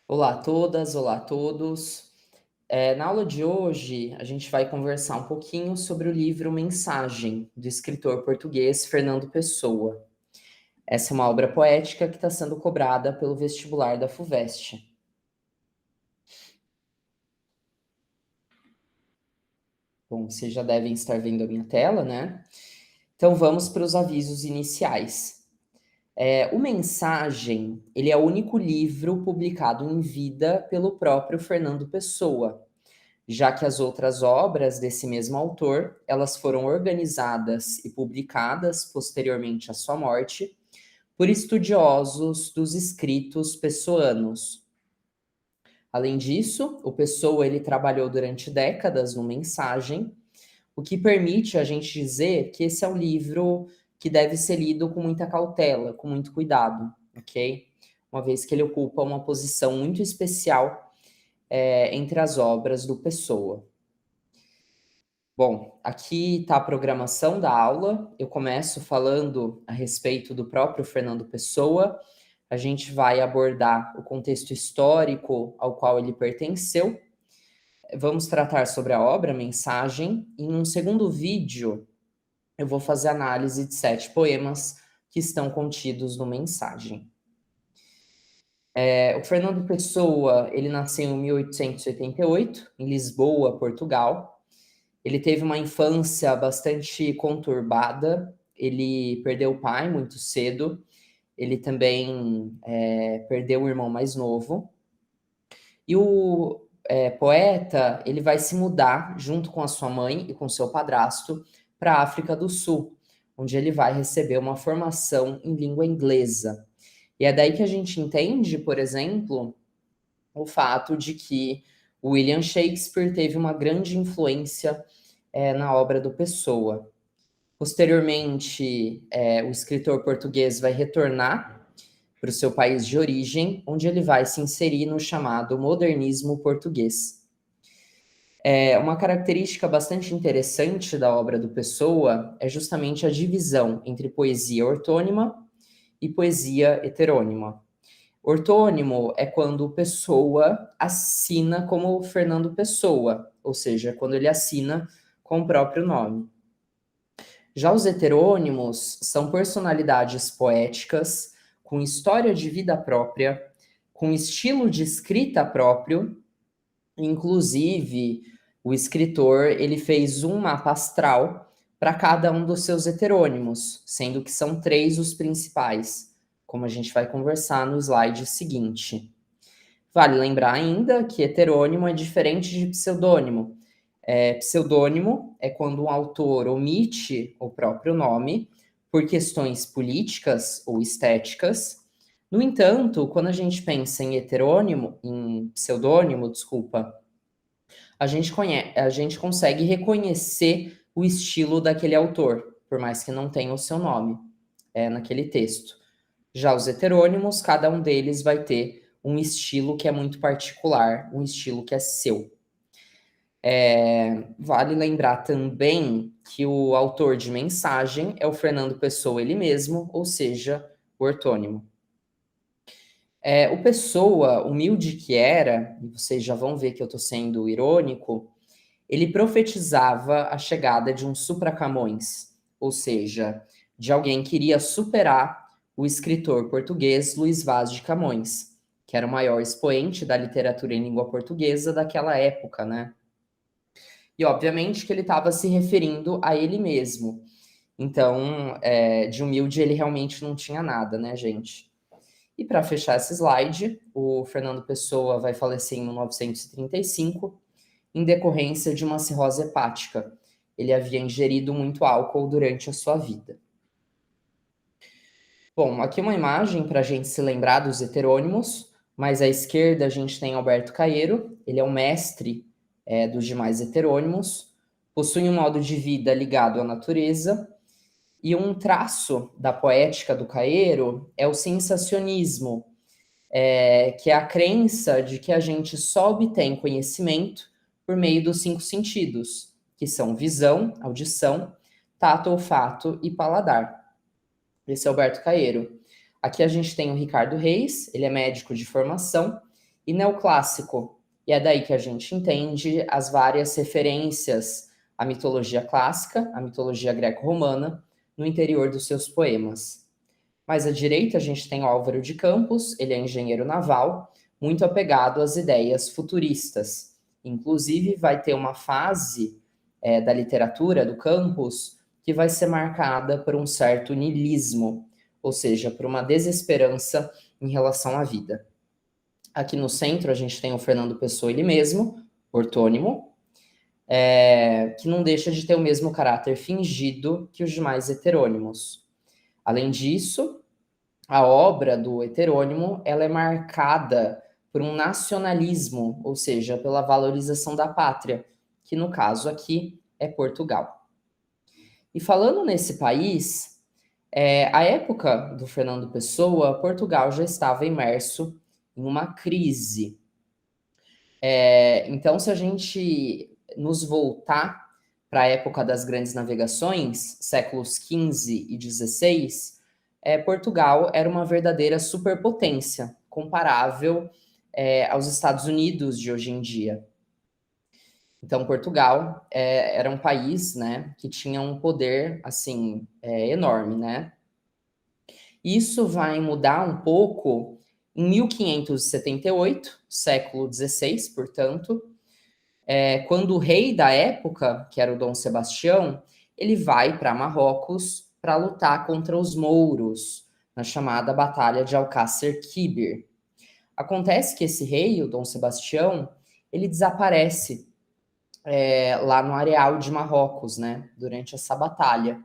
Olá a todas, olá a todos. Na aula de hoje, a gente vai conversar um pouquinho sobre o livro Mensagem, do escritor português Fernando Pessoa. Essa é uma obra poética que está sendo cobrada pelo vestibular da FUVEST. Bom, vocês já devem estar vendo a minha tela, né? Então vamos para os avisos iniciais. O Mensagem, ele é o único livro publicado em vida pelo próprio Fernando Pessoa, já que as outras obras desse mesmo autor, elas foram organizadas e publicadas posteriormente à sua morte por estudiosos dos escritos pessoanos. Além disso, o Pessoa ele trabalhou durante décadas no Mensagem, o que permite a gente dizer que esse é um livro que deve ser lido com muita cautela, com muito cuidado, ok? Uma vez que ele ocupa uma posição muito especial entre as obras do Pessoa. Bom, aqui está a programação da aula. Eu começo falando a respeito do próprio Fernando Pessoa. A gente vai abordar o contexto histórico ao qual ele pertenceu. Vamos tratar sobre a obra, a mensagem. Em um segundo vídeo, eu vou fazer análise de 7 poemas que estão contidos no Mensagem. O Fernando Pessoa, ele nasceu em 1888, em Lisboa, Portugal. Ele teve uma infância bastante conturbada, ele perdeu o pai muito cedo, ele também perdeu o irmão mais novo. E o poeta, ele vai se mudar junto com a sua mãe e com seu padrasto para a África do Sul, onde ele vai receber uma formação em língua inglesa. E é daí que a gente entende, por exemplo, o fato de que William Shakespeare teve uma grande influência na obra do Pessoa. Posteriormente, o escritor português vai retornar para o seu país de origem, onde ele vai se inserir no chamado modernismo português. Uma característica bastante interessante da obra do Pessoa é justamente a divisão entre poesia ortônima e poesia heterônima. Ortônimo é quando Pessoa assina como Fernando Pessoa, ou seja, quando ele assina com o próprio nome. Já os heterônimos são personalidades poéticas, com história de vida própria, com estilo de escrita próprio. Inclusive, o escritor ele fez um mapa astral para cada um dos seus heterônimos, sendo que são 3 os principais, como a gente vai conversar no slide seguinte. Vale lembrar ainda que heterônimo é diferente de pseudônimo. Pseudônimo é quando um autor omite o próprio nome por questões políticas ou estéticas. No entanto, quando a gente pensa em heterônimo, em pseudônimo, desculpa, a gente consegue reconhecer o estilo daquele autor, por mais que não tenha o seu nome naquele texto. Já os heterônimos, cada um deles vai ter um estilo que é muito particular, um estilo que é seu. Vale lembrar também que o autor de Mensagem é o Fernando Pessoa ele mesmo, ou seja, o ortônimo. O Pessoa, humilde que era, e vocês já vão ver que eu estou sendo irônico, ele profetizava a chegada de um supra-Camões, ou seja, de alguém que iria superar o escritor português Luís Vaz de Camões, que era o maior expoente da literatura em língua portuguesa daquela época, né? E obviamente que ele estava se referindo a ele mesmo. Então, de humilde ele realmente não tinha nada, né, gente? E para fechar esse slide, o Fernando Pessoa vai falecer em 1935 em decorrência de uma cirrose hepática. Ele havia ingerido muito álcool durante a sua vida. Bom, aqui uma imagem para a gente se lembrar dos heterônimos. Mais à esquerda a gente tem Alberto Caeiro, ele é o mestre dos demais heterônimos, possui um modo de vida ligado à natureza, e um traço da poética do Caeiro é o sensacionismo, que é a crença de que a gente só obtém conhecimento por meio dos 5 sentidos, que são visão, audição, tato, olfato e paladar. Esse é Alberto Caeiro. Aqui a gente tem o Ricardo Reis, ele é médico de formação e neoclássico. E é daí que a gente entende as várias referências à mitologia clássica, à mitologia greco-romana, no interior dos seus poemas. Mais à direita, a gente tem o Álvaro de Campos, ele é engenheiro naval, muito apegado às ideias futuristas. Inclusive, vai ter uma fase da literatura do Campos que vai ser marcada por um certo niilismo, ou seja, por uma desesperança em relação à vida. Aqui no centro, a gente tem o Fernando Pessoa, ele mesmo, ortônimo, que não deixa de ter o mesmo caráter fingido que os demais heterônimos. Além disso, a obra do heterônimo ela é marcada por um nacionalismo, ou seja, pela valorização da pátria, que no caso aqui é Portugal. E falando nesse país, a época do Fernando Pessoa, Portugal já estava imerso em uma crise. Então, se a gente nos voltar para a época das grandes navegações, séculos XV e XVI, Portugal era uma verdadeira superpotência, comparável aos Estados Unidos de hoje em dia. Então, Portugal era um país, né, que tinha um poder, assim, enorme, né? Isso vai mudar um pouco em 1578, século XVI, portanto, quando o rei da época, que era o Dom Sebastião, ele vai para Marrocos para lutar contra os mouros, na chamada Batalha de Alcácer Quibir. Acontece que esse rei, o Dom Sebastião, ele desaparece lá no areal de Marrocos, né, durante essa batalha.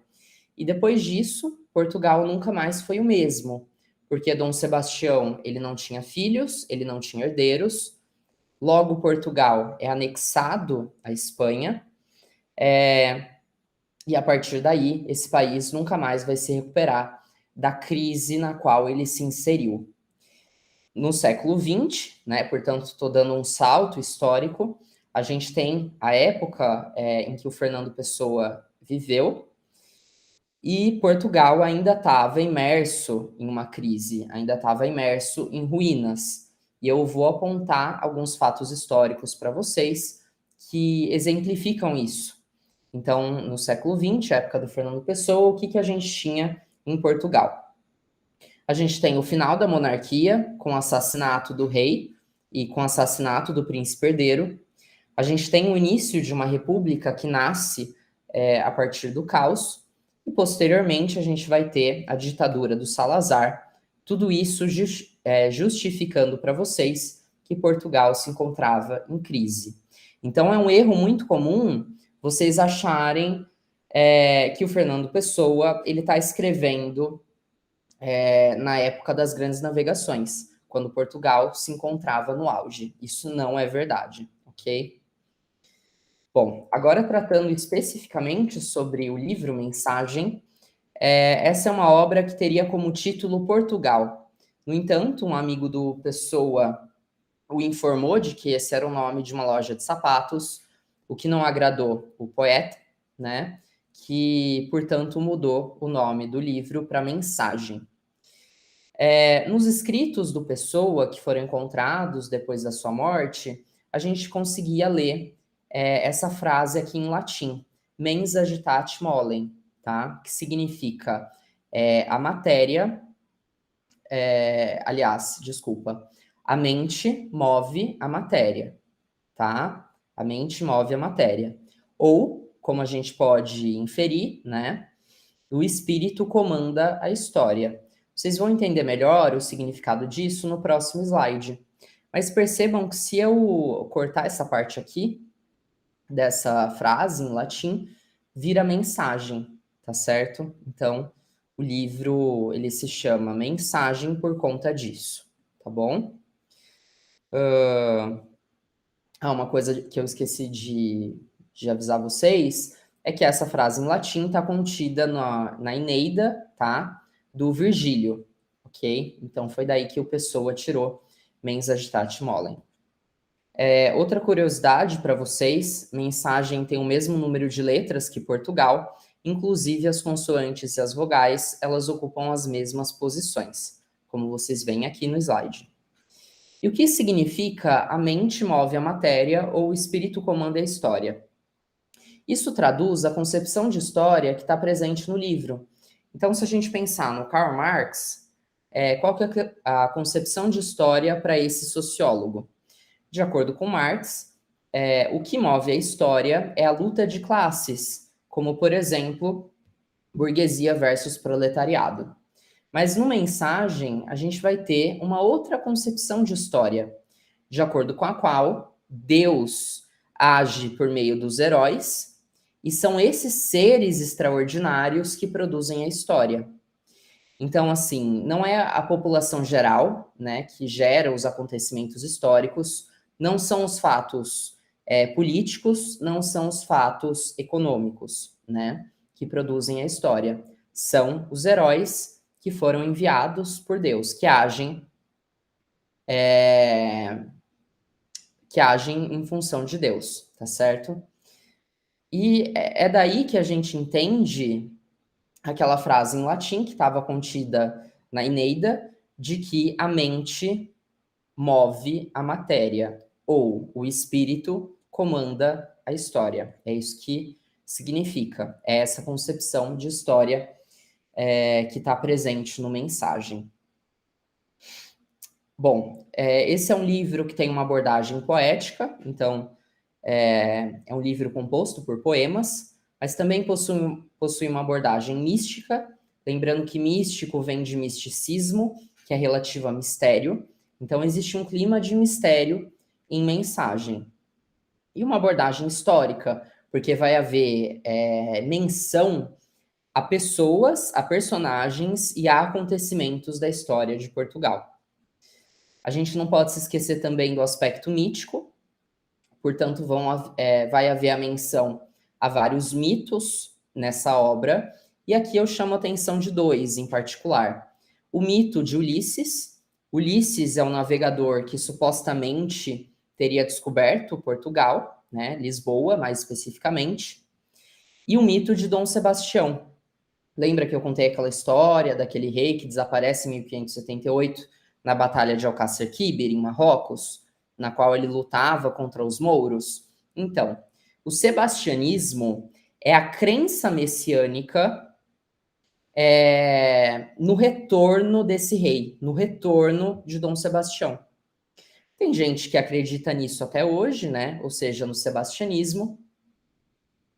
E depois disso, Portugal nunca mais foi o mesmo, porque Dom Sebastião, ele não tinha filhos, ele não tinha herdeiros. Logo, Portugal é anexado à Espanha, e a partir daí, esse país nunca mais vai se recuperar da crise na qual ele se inseriu. No século XX, né, portanto, estou dando um salto histórico, a gente tem a época em que o Fernando Pessoa viveu, e Portugal ainda estava imerso em uma crise, ainda estava imerso em ruínas. E eu vou apontar alguns fatos históricos para vocês que exemplificam isso. Então, no século XX, época do Fernando Pessoa, o que a gente tinha em Portugal? A gente tem o final da monarquia, com o assassinato do rei e com o assassinato do príncipe herdeiro. A gente tem o início de uma república que nasce a partir do caos. E, posteriormente, a gente vai ter a ditadura do Salazar. Tudo isso justificando para vocês que Portugal se encontrava em crise. Então, é um erro muito comum vocês acharem que o Fernando Pessoa ele está escrevendo na época das grandes navegações, quando Portugal se encontrava no auge. Isso não é verdade, ok? Bom, agora tratando especificamente sobre o livro Mensagem, essa é uma obra que teria como título Portugal. No entanto, um amigo do Pessoa o informou de que esse era o nome de uma loja de sapatos, o que não agradou o poeta, né? Que, portanto, mudou o nome do livro para Mensagem. Nos escritos do Pessoa, que foram encontrados depois da sua morte, a gente conseguia ler essa frase aqui em latim, mens agitate molem, tá? Que significa a matéria, aliás, desculpa, a mente move a matéria, tá? A mente move a matéria. Ou, como a gente pode inferir, né? O espírito comanda a história. Vocês vão entender melhor o significado disso no próximo slide. Mas percebam que se eu cortar essa parte aqui, dessa frase em latim, vira mensagem, tá certo? Então, o livro, ele se chama Mensagem por conta disso, tá bom? Uma coisa que eu esqueci de avisar vocês é que essa frase em latim está contida na Eneida, tá? Do Virgílio, ok? Então, foi daí que o Pessoa tirou mens agitate molem. Outra curiosidade para vocês, Mensagem tem o mesmo número de letras que Portugal, inclusive as consoantes e as vogais, elas ocupam as mesmas posições, como vocês veem aqui no slide. E o que significa a mente move a matéria ou o espírito comanda a história? Isso traduz a concepção de história que está presente no livro. Então, se a gente pensar no Karl Marx, qual que é a concepção de história para esse sociólogo? De acordo com Marx, o que move a história é a luta de classes, como, por exemplo, burguesia versus proletariado. Mas no Mensagem, a gente vai ter uma outra concepção de história, de acordo com a qual Deus age por meio dos heróis e são esses seres extraordinários que produzem a história. Então, assim, não é a população geral, né, que gera os acontecimentos históricos, não são os fatos políticos, não são os fatos econômicos, né, que produzem a história. São os heróis que foram enviados por Deus, que agem em função de Deus, tá certo? E é daí que a gente entende aquela frase em latim que estava contida na Eneida, de que a mente move a matéria, ou o espírito comanda a história. É isso que significa, é essa concepção de história que está presente no Mensagem. Bom, esse é um livro que tem uma abordagem poética, então é um livro composto por poemas, mas também possui uma abordagem mística, lembrando que místico vem de misticismo, que é relativo a mistério. Então, existe um clima de mistério em Mensagem. E uma abordagem histórica, porque vai haver menção a pessoas, a personagens e a acontecimentos da história de Portugal. A gente não pode se esquecer também do aspecto mítico, portanto, vai haver a menção a vários mitos nessa obra, e aqui eu chamo a atenção de dois em particular. O mito de Ulisses. Ulisses é um navegador que supostamente teria descoberto Portugal, né, Lisboa, mais especificamente, e o mito de Dom Sebastião. Lembra que eu contei aquela história daquele rei que desaparece em 1578 na Batalha de Alcácer Quibir, em Marrocos, na qual ele lutava contra os mouros? Então, o sebastianismo é a crença messiânica no retorno desse rei, no retorno de Dom Sebastião. Tem gente que acredita nisso até hoje, né? Ou seja, no sebastianismo.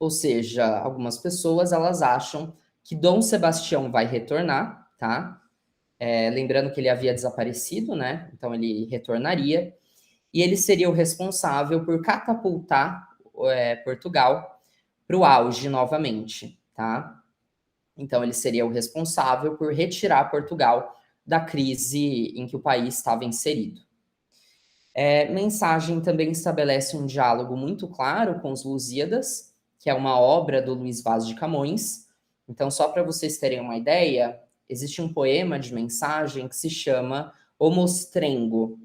Ou seja, algumas pessoas elas acham que Dom Sebastião vai retornar, tá? Lembrando que ele havia desaparecido, né? Então ele retornaria e ele seria o responsável por catapultar Portugal para o auge novamente, tá? Então ele seria o responsável por retirar Portugal da crise em que o país estava inserido. Mensagem também estabelece um diálogo muito claro com os Lusíadas, que é uma obra do Luís Vaz de Camões. Então, só para vocês terem uma ideia, existe um poema de Mensagem que se chama O Mostrengo.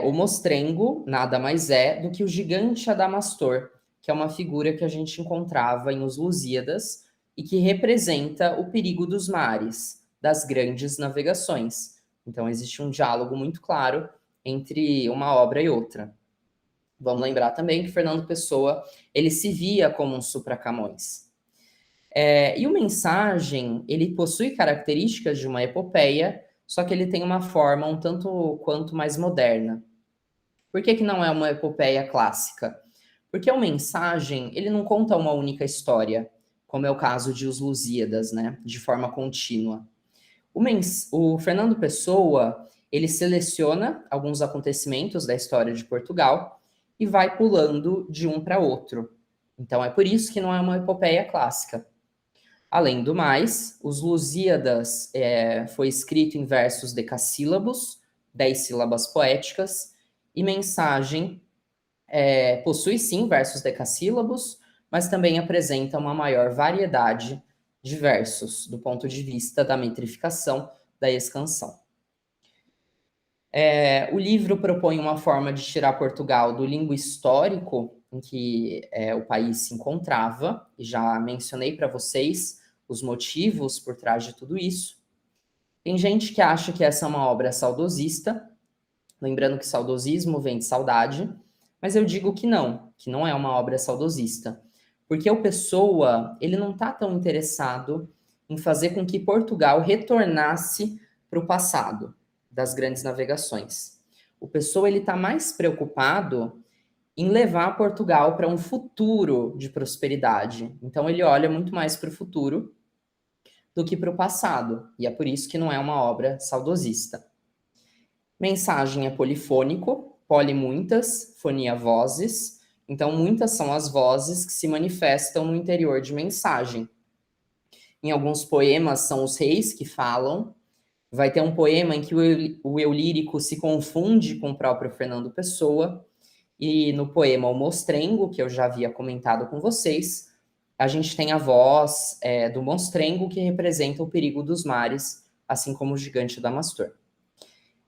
O Mostrengo nada mais é do que o gigante Adamastor, que é uma figura que a gente encontrava em Os Lusíadas e que representa o perigo dos mares, das grandes navegações. Então, existe um diálogo muito claro entre uma obra e outra. Vamos lembrar também que Fernando Pessoa, ele se via como um supra-Camões. E o Mensagem, ele possui características de uma epopeia, só que ele tem uma forma um tanto quanto mais moderna. Por que não é uma epopeia clássica? Porque o Mensagem, ele não conta uma única história, como é o caso de Os Lusíadas, né, de forma contínua. O Fernando Pessoa, ele seleciona alguns acontecimentos da história de Portugal e vai pulando de um para outro. Então é por isso que não é uma epopeia clássica. Além do mais, os Lusíadas foi escrito em versos decassílabos, 10 sílabas poéticas, e Mensagem possui sim versos decassílabos, mas também apresenta uma maior variedade de versos, do ponto de vista da metrificação da escansão. O livro propõe uma forma de tirar Portugal do limbo histórico em que o país se encontrava, e já mencionei para vocês os motivos por trás de tudo isso. Tem gente que acha que essa é uma obra saudosista, Lembrando que saudosismo vem de saudade, mas eu digo que não é uma obra saudosista. Porque o Pessoa, ele não está tão interessado em fazer com que Portugal retornasse para o passado das grandes navegações. O Pessoa, ele está mais preocupado em levar Portugal para um futuro de prosperidade. Então, ele olha muito mais para o futuro do que para o passado. E é por isso que não é uma obra saudosista. Mensagem é polifônico, poli muitas, fonia vozes. Então, muitas são as vozes que se manifestam no interior de mensagem. Em alguns poemas são os reis que falam. Vai ter um poema em que o eu lírico se confunde com o próprio Fernando Pessoa. E no poema O Mostrengo, que eu já havia comentado com vocês, a gente tem a voz do monstrengo que representa o perigo dos mares, assim como o gigante Damastor.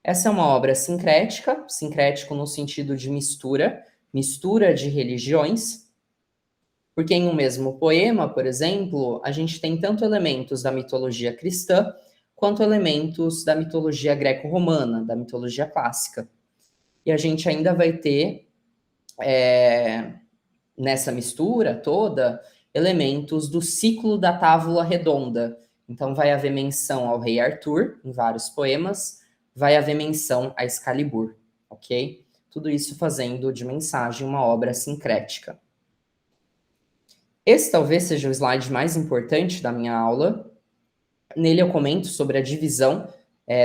Essa é uma obra sincrética, sincrético no sentido de mistura de religiões, porque em um mesmo poema, por exemplo, a gente tem tanto elementos da mitologia cristã quanto elementos da mitologia greco-romana, da mitologia clássica. E a gente ainda vai ter, nessa mistura toda, elementos do ciclo da Távola Redonda. Então vai haver menção ao rei Arthur, em vários poemas, vai haver menção a Excalibur, ok? Tudo isso fazendo de mensagem uma obra sincrética. Esse talvez seja o slide mais importante da minha aula. Nele eu comento sobre a divisão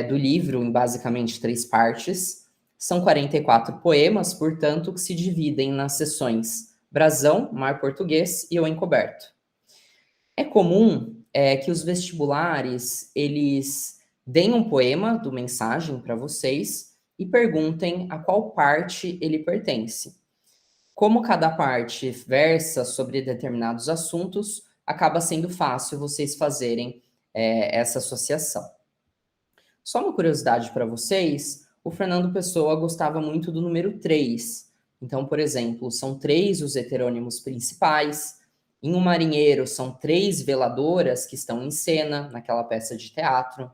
do livro em basicamente 3 partes. São 44 poemas, portanto, que se dividem nas seções Brasão, Mar Português e O Encoberto. É comum que os vestibulares, eles deem um poema do mensagem para vocês e perguntem a qual parte ele pertence. Como cada parte versa sobre determinados assuntos, acaba sendo fácil vocês fazerem essa associação. Só uma curiosidade para vocês, o Fernando Pessoa gostava muito do número 3. Então, por exemplo, são 3 os heterônimos principais. Em O Marinheiro, são 3 veladoras que estão em cena naquela peça de teatro.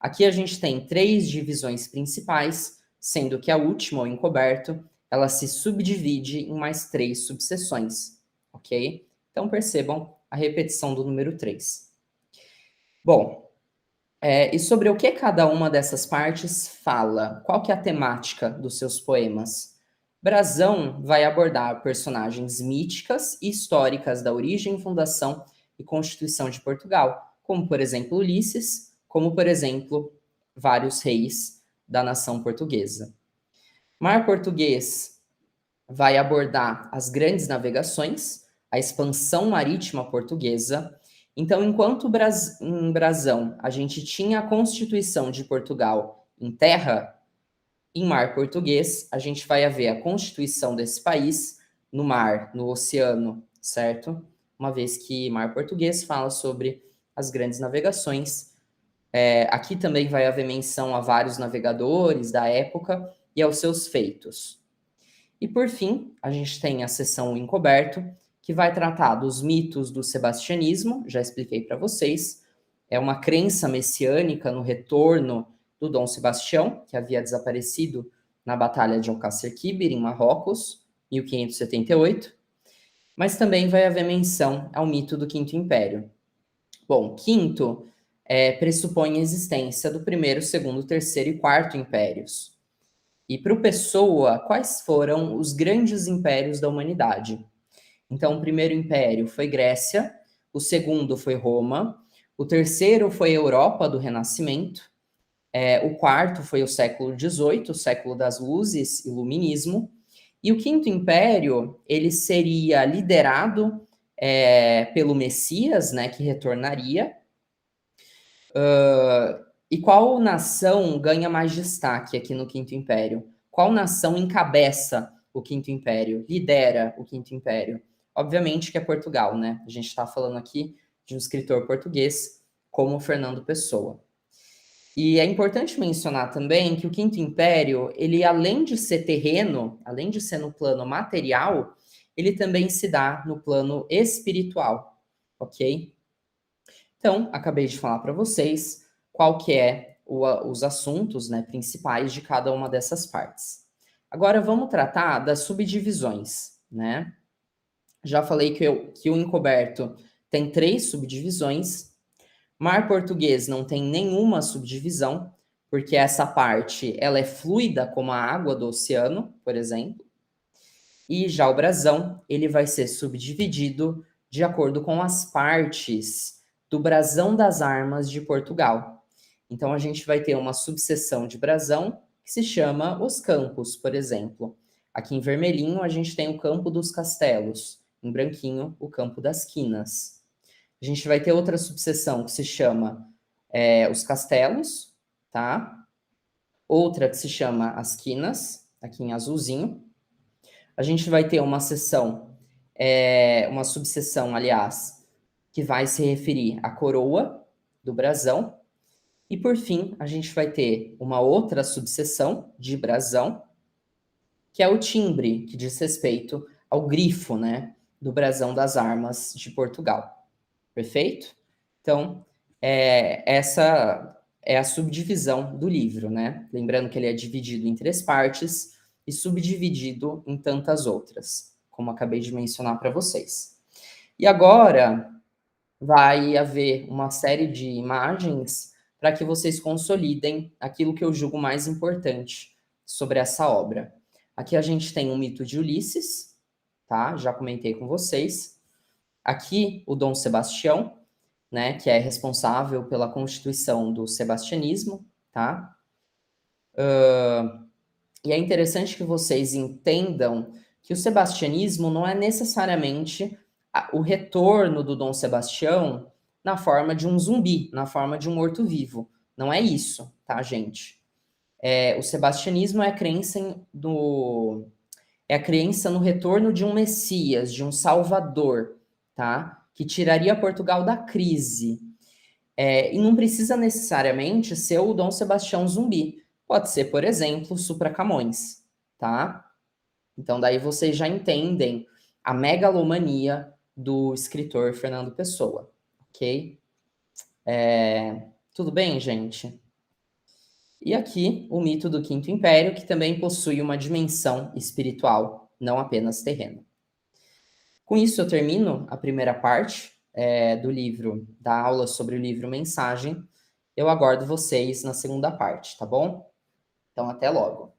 Aqui a gente tem 3 divisões principais, sendo que a última, O Encoberto, ela se subdivide em mais 3 subseções, ok? Então percebam a repetição do número 3. Bom, e sobre o que cada uma dessas partes fala? Qual que é a temática dos seus poemas? Brasão vai abordar personagens míticas e históricas da origem, fundação e constituição de Portugal, como, por exemplo, Ulisses, como, por exemplo, vários reis da nação portuguesa. Mar Português vai abordar as grandes navegações, a expansão marítima portuguesa. Então, enquanto em Brasão a gente tinha a Constituição de Portugal em terra, em Mar Português a gente vai ver a constituição desse país no mar, no oceano, certo? Uma vez que Mar Português fala sobre as grandes navegações. Aqui também vai haver menção a vários navegadores da época e aos seus feitos. E por fim, a gente tem a seção Encoberto, que vai tratar dos mitos do sebastianismo, já expliquei para vocês. É uma crença messiânica no retorno do Dom Sebastião, que havia desaparecido na Batalha de Alcácer Quibir, em Marrocos, 1578. Mas também vai haver menção ao mito do Quinto Império. Bom, quinto pressupõe a existência do primeiro, segundo, terceiro e quarto impérios. E para o Pessoa, quais foram os grandes impérios da humanidade? Então, o primeiro império foi Grécia, o segundo foi Roma, o terceiro foi a Europa do Renascimento, o quarto foi o século XVIII, o século das luzes, iluminismo, e o quinto império, ele seria liderado pelo Messias, né, que retornaria. E qual nação ganha mais destaque aqui no Quinto Império? Qual nação encabeça o Quinto Império, lidera o Quinto Império? Obviamente que é Portugal, né? A gente está falando aqui de um escritor português como Fernando Pessoa. E é importante mencionar também que o Quinto Império, ele além de ser terreno, além de ser no plano material, ele também se dá no plano espiritual, ok? Então, acabei de falar para vocês qual que é os assuntos, né, principais de cada uma dessas partes. Agora vamos tratar das subdivisões, né? Já falei que o encoberto tem 3 subdivisões. Mar Português não tem nenhuma subdivisão, porque essa parte ela é fluida como a água do oceano, por exemplo. E já o brasão, ele vai ser subdividido de acordo com as partes do brasão das armas de Portugal. Então a gente vai ter uma subseção de brasão que se chama os campos, por exemplo. Aqui em vermelhinho a gente tem o campo dos castelos, em branquinho o campo das quinas. A gente vai ter outra subseção que se chama os castelos, tá? Outra que se chama as quinas, aqui em azulzinho. A gente vai ter uma seção, uma subseção, aliás, que vai se referir à coroa do brasão. E por fim, a gente vai ter uma outra subseção de brasão, que é o timbre, que diz respeito ao grifo, né, do brasão das armas de Portugal. Perfeito? Então, essa é a subdivisão do livro, né? Lembrando que ele é dividido em 3 partes e subdividido em tantas outras, como acabei de mencionar para vocês. E agora vai haver uma série de imagens para que vocês consolidem aquilo que eu julgo mais importante sobre essa obra. Aqui a gente tem o mito de Ulisses, tá? Já comentei com vocês. Aqui o Dom Sebastião, né, que é responsável pela constituição do sebastianismo, tá? E é interessante que vocês entendam que o sebastianismo não é necessariamente o retorno do Dom Sebastião na forma de um zumbi, na forma de um morto-vivo. Não é isso, tá, gente? O sebastianismo é a crença no retorno de um Messias, de um Salvador, tá? Que tiraria Portugal da crise. E não precisa necessariamente ser o Dom Sebastião zumbi. Pode ser, por exemplo, Supra Camões, tá? Então, daí vocês já entendem a megalomania do escritor Fernando Pessoa, ok? Tudo bem, gente? E aqui, o mito do Quinto Império, que também possui uma dimensão espiritual, não apenas terrena. Com isso, eu termino a primeira parte do livro, da aula sobre o livro Mensagem. Eu aguardo vocês na segunda parte, tá bom? Então, até logo.